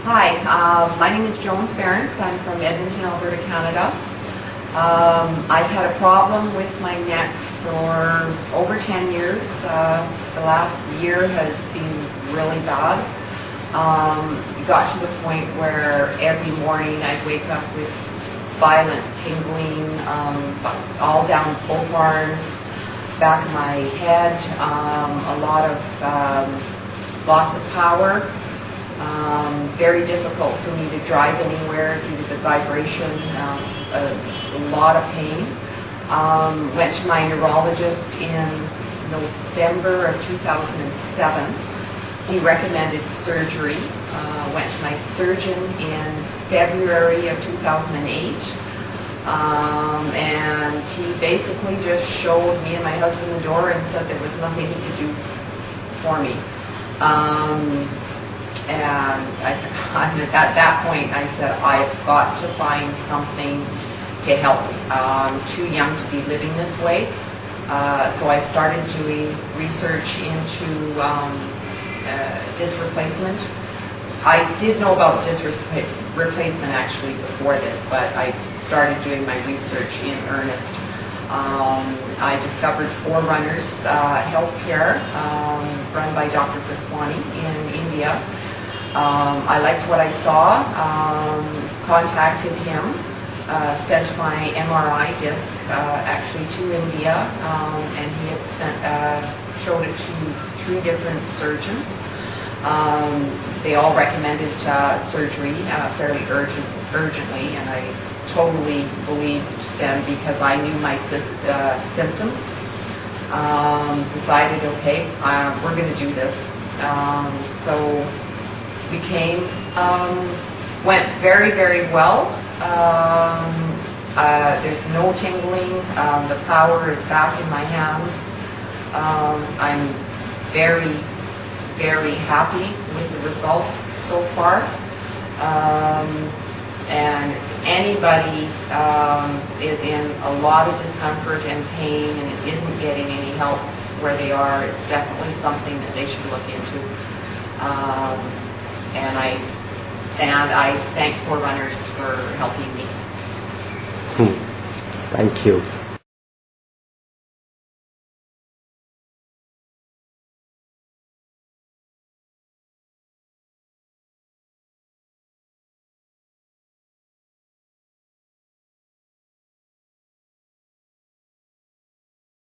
Hi, my name is Joan. I'm from Edmonton, Alberta, Canada. I've had a problem with my neck for over 10 years. The last year has been really bad. It got to the point where every morning I'd wake up with violent tingling all down both arms, back of my head, a lot of loss of power. Very difficult for me to drive anywhere due to the vibration, a lot of pain. Went to my neurologist in November of 2007. He recommended surgery. Went to my surgeon in February of 2008. And he basically just showed me and my husband the door and said there was nothing he could do for me. And at that point I said, I've got to find something to help me. I'm too young to be living this way. So I started doing research into disc replacement. I did know about disc replacement actually before this, but I started doing my research in earnest. I discovered Forerunners Healthcare, run by Dr. Vaswani in India. I liked what I saw, contacted him, sent my MRI disc actually to India, and he had showed it to 3 different surgeons. They all recommended surgery fairly urgently, and I totally believed them because I knew my symptoms. Decided, okay, we're going to do this. So we came, went very, very well. There's no tingling. The power is back in my hands. I'm very, very happy with the results so far. And anybody is in a lot of discomfort and pain and isn't getting any help where they are, it's definitely something that they should look into. And I thank Forerunners for helping me. Thank you.